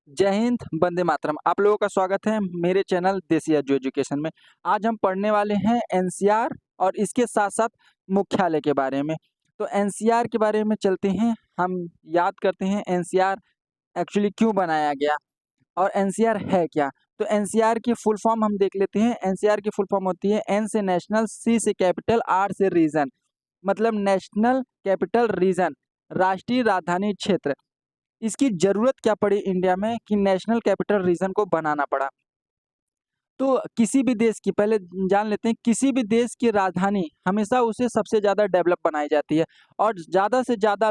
जय हिंद, वंदे मातरम। आप लोगों का स्वागत है मेरे चैनल देसी एजू एजुकेशन में। आज हम पढ़ने वाले हैं एनसीआर और इसके साथ-साथ मुख्यालय के बारे में। तो एनसीआर के बारे में चलते हैं, हम याद करते हैं एनसीआर एक्चुअली क्यों बनाया गया और एनसीआर है क्या? तो एनसीआर की फुल फॉर्म हम देख लेते हैं। एनसीआर की फुल फॉर्म होती है एन से नेशनल, सी से कैपिटल, आर से रीजन। मतलब नेशनल कैपिटल रीजन, राष्ट्रीय राजधानी क्षेत्र। इसकी ज़रूरत क्या पड़ी इंडिया में कि नेशनल कैपिटल रीजन को बनाना पड़ा। तो किसी भी देश की पहले जान लेते हैं, किसी भी देश की राजधानी हमेशा उसे सबसे ज़्यादा डेवलप बनाई जाती है और ज़्यादा से ज़्यादा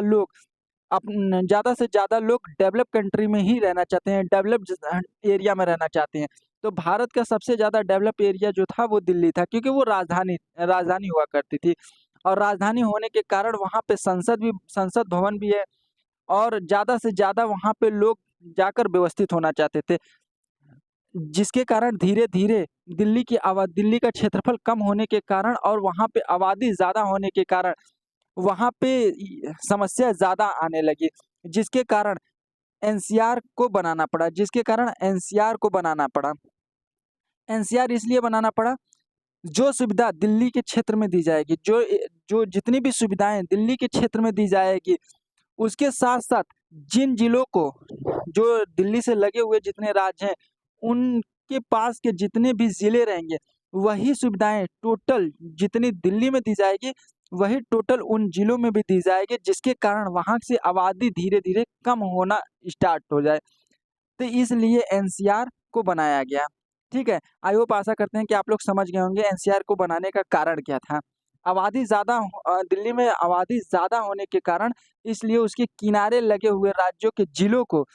लोग डेवलप कंट्री में ही रहना चाहते हैं, एरिया में रहना चाहते हैं। तो भारत का सबसे ज़्यादा डेवलप एरिया जो था वो दिल्ली था, क्योंकि वो राजधानी राजधानी हुआ करती थी और राजधानी होने के कारण वहाँ पे संसद भवन भी है और ज़्यादा से ज़्यादा वहाँ पे लोग जाकर व्यवस्थित होना चाहते थे। जिसके कारण धीरे-धीरे दिल्ली का क्षेत्रफल कम होने के कारण और वहाँ पे आबादी ज़्यादा होने के कारण वहाँ पे समस्या ज़्यादा आने लगी, जिसके कारण एनसीआर को बनाना पड़ा। एनसीआर इसलिए बनाना पड़ा, जो सुविधा दिल्ली के क्षेत्र में दी जाएगी, जो जितनी भी सुविधाएँ दिल्ली के क्षेत्र में दी जाएगी, उसके साथ-साथ जिन जिलों को जो दिल्ली से लगे हुए जितने राज्य हैं, उनके पास के जितने भी ज़िले रहेंगे, वही सुविधाएँ टोटल जितनी दिल्ली में दी जाएगी, वही टोटल उन जिलों में भी दी जाएगी, जिसके कारण वहाँ से आबादी धीरे-धीरे कम होना स्टार्ट हो जाए। तो इसलिए एनसीआर को बनाया गया, ठीक है? आई होप आशा करते हैं कि आप लोग समझ गए होंगे एनसीआर को बनाने का कारण क्या था। दिल्ली में आबादी ज़्यादा होने के कारण इसलिए उसके किनारे लगे हुए राज्यों के जिलों को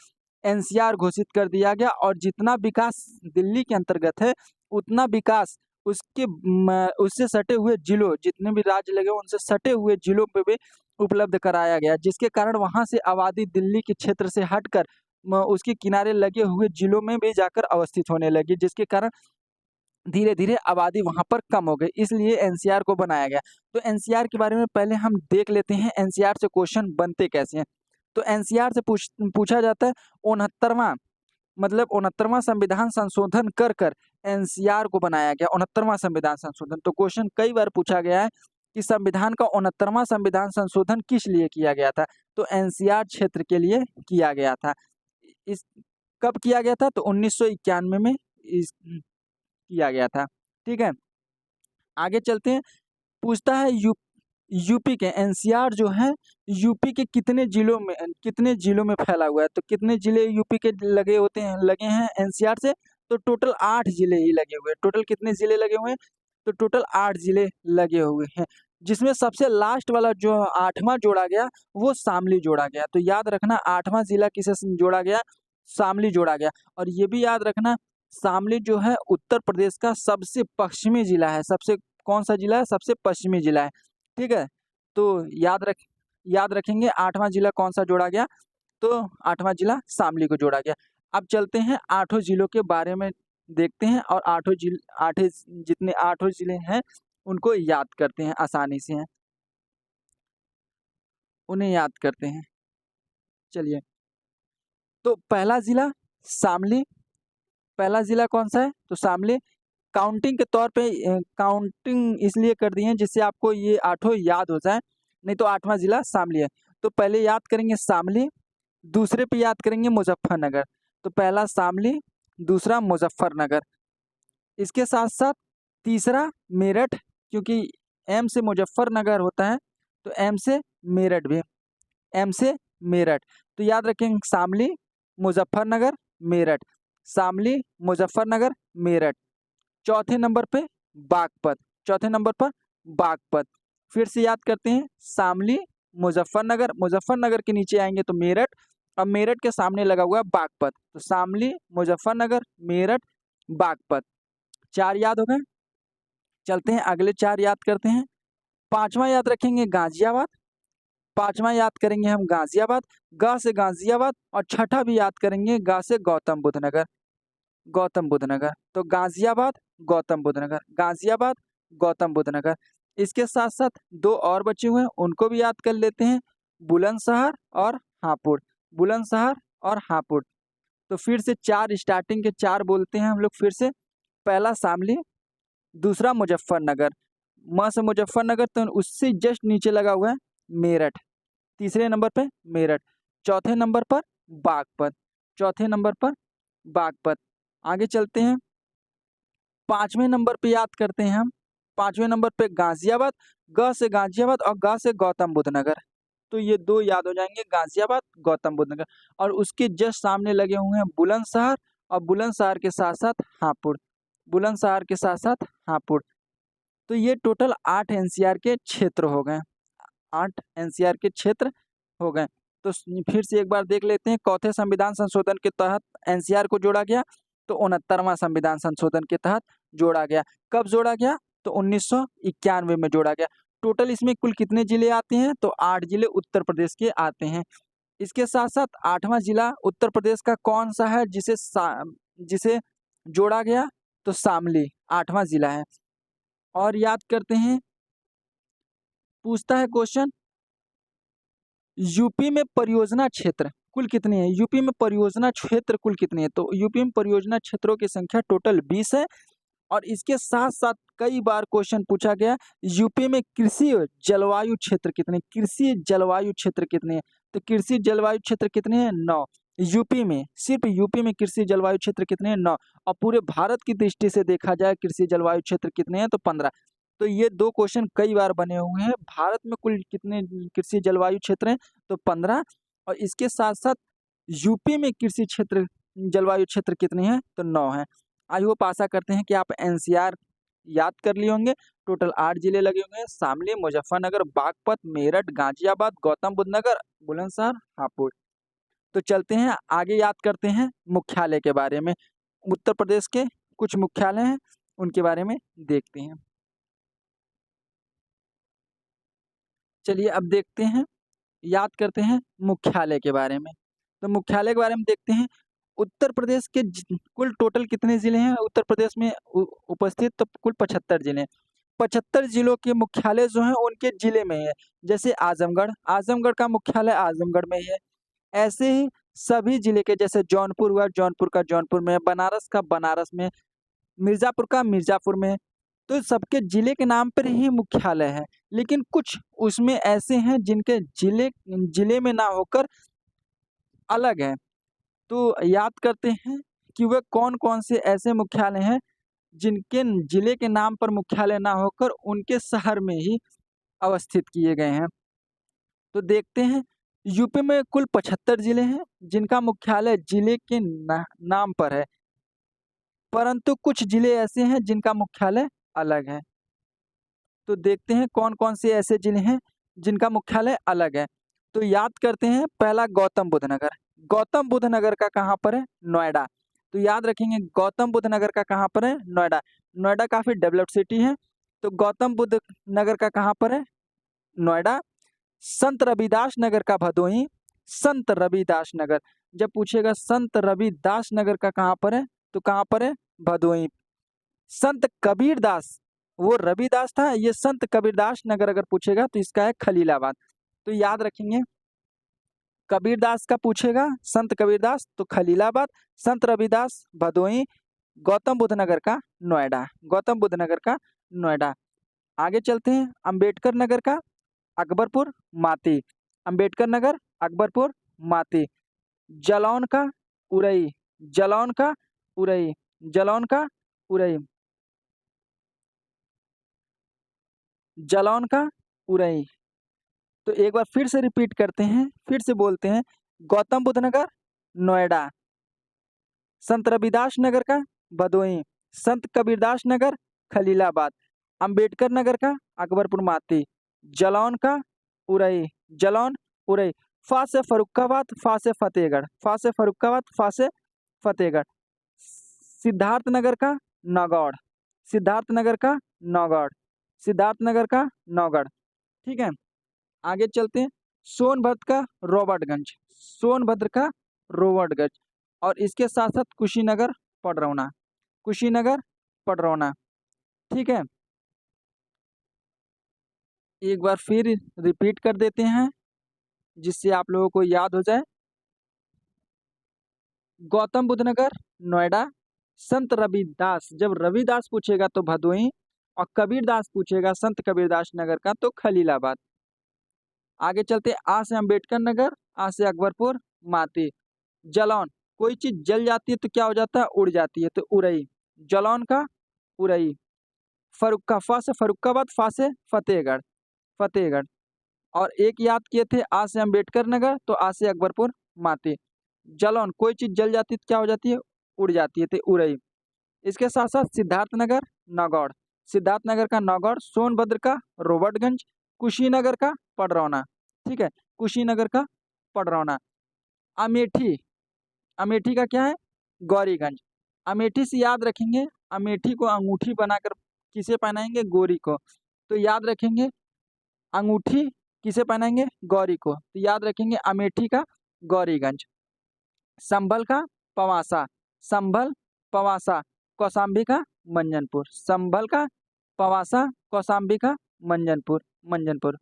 एनसीआर घोषित कर दिया गया और जितना विकास दिल्ली के अंतर्गत है, उतना विकास उससे सटे हुए जिलों जितने भी राज्य लगे हुए उनसे सटे हुए जिलों पे भी उपलब्ध कराया गया, जिसके कारण वहाँ से आबादी दिल्ली के क्षेत्र से हटकर उसके किनारे लगे हुए जिलों में भी जाकर अवस्थित होने लगी, जिसके कारण धीरे-धीरे आबादी वहाँ पर कम हो गई, इसलिए एनसीआर को बनाया गया। तो एनसीआर के बारे में पहले हम देख लेते हैं एनसीआर से क्वेश्चन बनते कैसे हैं। तो एनसीआर से पूछा जाता है 69वाँ, मतलब 69वाँ संविधान संशोधन कर एनसीआर को बनाया गया, 69वाँ संविधान संशोधन। तो क्वेश्चन कई बार पूछा गया है कि संविधान का 69वाँ संविधान संशोधन किस लिए किया गया था? तो एनसीआर क्षेत्र के लिए किया गया था। इस कब किया गया था? तो 1991 में इस किया गया था, ठीक है? आगे चलते हैं, पूछता है यूपी के एनसीआर जो है यूपी के कितने जिलों में फैला हुआ है? तो कितने जिले यूपी के लगे हैं एनसीआर से? तो टोटल 8 जिले ही लगे हुए हैं। टोटल कितने जिले लगे हुए हैं? तो टोटल 8 जिले लगे हुए हैं, जिसमें सबसे लास्ट वाला जो 8वाँ जोड़ा गया, वो शामली जोड़ा गया। तो याद रखना 8वाँ जिला किसे जोड़ा गया? शामली जोड़ा गया और ये भी याद रखना शामली जो है उत्तर प्रदेश का सबसे पश्चिमी जिला है। कौन-सा जिला है? सबसे पश्चिमी जिला है, ठीक है? तो याद रखेंगे 8वाँ जिला कौन-सा जोड़ा गया? तो 8वाँ जिला शामली को जोड़ा गया। अब चलते हैं 8 जिलों के बारे में देखते हैं और 8 जिले हैं, उनको याद करते हैं आसानी से। उन्हें याद करते हैं। चलिए, तो शामली पहला ज़िला कौन-सा है? तो शामली। काउंटिंग इसलिए कर दिए हैं जिससे आपको ये आठों याद हो जाएँ, नहीं तो 8वाँ ज़िला शामली है। तो पहले याद करेंगे शामली, दूसरे पे याद करेंगे मुज़फ्फरनगर। तो पहला शामली, दूसरा मुज़फ्फरनगर। इसके साथ-साथ तीसरा मेरठ, क्योंकि एम से मुज़फ्फरनगर होता है, तो एम से मेरठ भी। एम से मेरठ। तो याद रखेंगे शामली, मुज़फ्फरनगर, मेरठ। शामली, मुज़फ्फरनगर, मेरठ। चौथे नंबर पर बागपत। फिर से याद करते हैं शामली, मुज़फ्फरनगर के नीचे आएँगे तो मेरठ और मेरठ के सामने लगा हुआ है बागपत। तो शामली, मुज़फ्फरनगर, मेरठ, बागपत। 4 याद हो गए? चलते हैं अगले 4 याद करते हैं। 5वाँ याद रखेंगे गाज़ियाबाद। 5वाँ याद करेंगे हम गाज़ियाबाद, ग से गाज़ियाबाद और छठा भी याद करेंगे ग से गौतम बुद्ध नगर। गौतम बुद्ध नगर। तो गाज़ियाबाद, गौतम बुद्ध नगर। इसके साथ-साथ 2 और बचे हुए हैं, उनको भी याद कर लेते हैं, बुलंदशहर और हापुड़। बुलंदशहर और हापुड़। तो फिर से चार स्टार्टिंग के चार बोलते हैं हम लोग फिर से। पहला शामली, दूसरा मुजफ्फरनगर, म से मुजफ्फरनगर तो उससे जस्ट नीचे लगा हुआ है मेरठ, तीसरे नंबर पे मेरठ, चौथे नंबर पर बागपत, चौथे नंबर पर बागपत। आगे चलते हैं, पाँचवें नंबर पे याद करते हैं हम, पाँचवें नंबर पे गाजियाबाद, ग से गाजियाबाद और ग से गौतम बुद्ध नगर। तो ये दो याद हो जाएंगे, गाजियाबाद, गौतम बुद्ध नगर। और उसके जस्ट सामने लगे हुए हैं बुलंदशहर, और बुलंदशहर के साथ साथ हापुड़, बुलंदशहर के साथ साथ हापुड़। तो ये टोटल 8 एनसीआर के क्षेत्र हो गए, 8 एनसीआर के क्षेत्र हो गए। तो फिर से एक बार देख लेते हैं, चौथे संविधान संशोधन के तहत एनसीआर को जोड़ा गया, तो 69वां संविधान संशोधन के तहत जोड़ा गया। कब जोड़ा गया? तो 1991 में जोड़ा गया। टोटल इसमें कुल कितने जिले आते हैं? तो 8 जिले उत्तर प्रदेश के आते हैं। इसके साथ साथ 8वां जिला उत्तर प्रदेश का कौन सा है जिसे जोड़ा गया? तो शामली 8वां जिला है। और याद करते हैं, पूछता है क्वेश्चन, यूपी में परियोजना क्षेत्र कुल कितने हैं? यूपी में परियोजना क्षेत्र कुल कितने हैं? तो यूपी में परियोजना क्षेत्रों की संख्या टोटल 20 है। और इसके साथ साथ कई बार क्वेश्चन पूछा गया, यूपी में कृषि जलवायु क्षेत्र कितने? कृषि जलवायु क्षेत्र कितने हैं? तो कृषि जलवायु क्षेत्र कितने हैं? 9। यूपी में, सिर्फ यूपी में कृषि जलवायु क्षेत्र कितने हैं? 9। और पूरे भारत की दृष्टि से देखा जाए कृषि जलवायु क्षेत्र कितने हैं? तो 15। तो ये दो क्वेश्चन कई बार बने हुए हैं। भारत में कुल कितने कृषि जलवायु क्षेत्र हैं? तो 15। और इसके साथ साथ यूपी में कृषि क्षेत्र जलवायु क्षेत्र कितने हैं? तो 9 है। आई होप, आशा करते हैं कि आप एनसीआर याद कर लिए होंगे। टोटल 8 जिले लगे हुए हैं, शामली, मुजफ्फरनगर, बागपत, मेरठ, गाजियाबाद, गौतम बुद्ध नगर, बुलंदशहर, हापुड़। तो चलते हैं आगे, याद करते हैं मुख्यालय के बारे में। उत्तर प्रदेश के कुछ मुख्यालय हैं, उनके बारे में देखते हैं। चलिए अब देखते हैं, याद करते हैं मुख्यालय के बारे में। तो मुख्यालय के बारे में देखते हैं। उत्तर प्रदेश के कुल टोटल कितने जिले हैं उत्तर प्रदेश में उपस्थित? तो कुल 75 जिले हैं। 75 जिलों के मुख्यालय जो हैं उनके जिले में है। जैसे आजमगढ़, आजमगढ़ का मुख्यालय आजमगढ़ में ही है। ऐसे ही सभी जिले के, जैसे जौनपुर हुआ, जौनपुर का जौनपुर में, बनारस का बनारस में, मिर्ज़ापुर का मिर्ज़ापुर में। तो सबके जिले के नाम पर ही मुख्यालय है। लेकिन कुछ उसमें ऐसे हैं जिनके जिले जिले में ना होकर अलग हैं। तो याद करते हैं कि वे कौन-कौन से ऐसे मुख्यालय हैं जिनके जिले के नाम पर मुख्यालय ना होकर उनके शहर में ही अवस्थित किए गए हैं। तो देखते हैं, यूपी में कुल 75 जिले हैं जिनका मुख्यालय जिले के नाम पर है, परंतु कुछ जिले ऐसे हैं जिनका मुख्यालय अलग है। तो देखते हैं कौन-कौन से ऐसे जिले हैं जिनका मुख्यालय अलग है। तो याद करते हैं, पहला गौतम बुद्ध नगर। गौतम बुद्ध नगर का कहाँ पर है? नोएडा। तो याद रखेंगे, गौतम बुद्ध नगर का कहाँ पर है? नोएडा। नोएडा काफ़ी डेवलप्ड सिटी है। तो गौतम बुद्ध नगर का कहाँ पर है? नोएडा। संत रविदास नगर का भदोही, संत रविदास नगर। जब पूछेगा संत रविदास नगर का कहाँ पर है? तो कहाँ पर है? भदोही। संत कबीरदास, वो रविदास था, ये संत कबीरदास नगर अगर पूछेगा तो इसका है खलीलाबाद। तो याद रखेंगे, कबीरदास का पूछेगा संत कबीरदास तो खलीलाबाद, संत रविदास भदोही, गौतम बुद्ध नगर का नोएडा, गौतम बुद्ध नगर का नोएडा। आगे चलते हैं, अंबेडकर नगर का अकबरपुर माती, अंबेडकर नगर अकबरपुर माती। जालौन का उरई, जालौन का उरई, जालौन का उरई, जालौन का उरई। तो एक बार फिर से रिपीट करते हैं, फिर से बोलते हैं, गौतम बुद्ध नगर नोएडा, संत रविदास नगर का भदोही, संत कबीरदास नगर खलीलाबाद, अंबेडकर नगर का अकबरपुर माती, जालौन का उरई, जालौन उरई। फा से फर्रुखाबाद, फा से फतेहगढ़, फा से फर्रुखाबाद, फा से फतेहगढ़। सिद्धार्थ नगर का नौगढ़, सिद्धार्थ नगर का नौगढ़, सिद्धार्थ नगर का नौगढ़। ठीक है, आगे चलते हैं, सोनभद्र का रॉबर्टगंज, सोनभद्र का रॉबर्टगंज। और इसके साथ साथ कुशीनगर पडरौना, कुशीनगर पडरौना। ठीक है, एक बार फिर रिपीट कर देते हैं जिससे आप लोगों को याद हो जाए। गौतम बुद्ध नगर नोएडा, संत रविदास, जब रविदास पूछेगा तो भदोही, और कबीरदास पूछेगा संत कबीरदास नगर का तो खलीलाबाद। आगे चलते, आ से अम्बेडकर नगर, आ से अकबरपुर, माती। जलौन, कोई चीज जल जाती है तो क्या हो जाता है, उड़ जाती है तो उड़ई। जलौन का उड़ई। फरुक्का, फा से फरुक्काबाद, फा से फतेहगढ़, फतेहगढ़। और एक याद किए थे, आ से अम्बेडकर नगर तो आ से अकबरपुर, माती। जलौन, कोई चीज जल जाती है तो क्या हो जाती है, उड़ जाती है तो उड़ई। इसके साथ साथ सिद्धार्थ नगर नगौर, सिद्धार्थ नगर का नगौर, सोनभद्र का रोबर्टगंज, कुशीनगर का पडरौना। ठीक है, कुशीनगर का पडरौना। अमेठी, अमेठी का क्या है, गौरीगंज। अमेठी से याद रखेंगे, अमेठी को अंगूठी बनाकर किसे पहनाएंगे, गौरी को, तो याद रखेंगे अंगूठी किसे पहनाएंगे, गौरी को, तो याद रखेंगे अमेठी का गौरीगंज। संभल का पवासा, संभल पवासा, कौसाम्बी का मंजनपुर, संभल का पवासा, कौसाम्बी का मंजनपुर, मंजनपुर।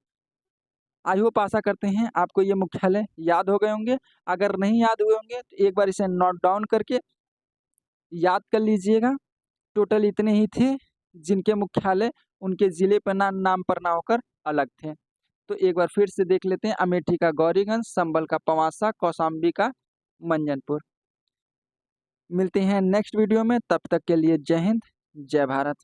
आई होप आशा करते हैं आपको ये मुख्यालय याद हो गए होंगे। अगर नहीं याद हुए होंगे तो एक बार इसे नोट डाउन करके याद कर लीजिएगा। टोटल इतने ही थे जिनके मुख्यालय उनके जिले पर नाम पर ना होकर अलग थे। तो एक बार फिर से देख लेते हैं, अमेठी का गौरीगंज, संभल का पवासा, कौसाम्बी का मंजनपुर। मिलते हैं नेक्स्ट वीडियो में, तब तक के लिए जय हिंद, जय भारत।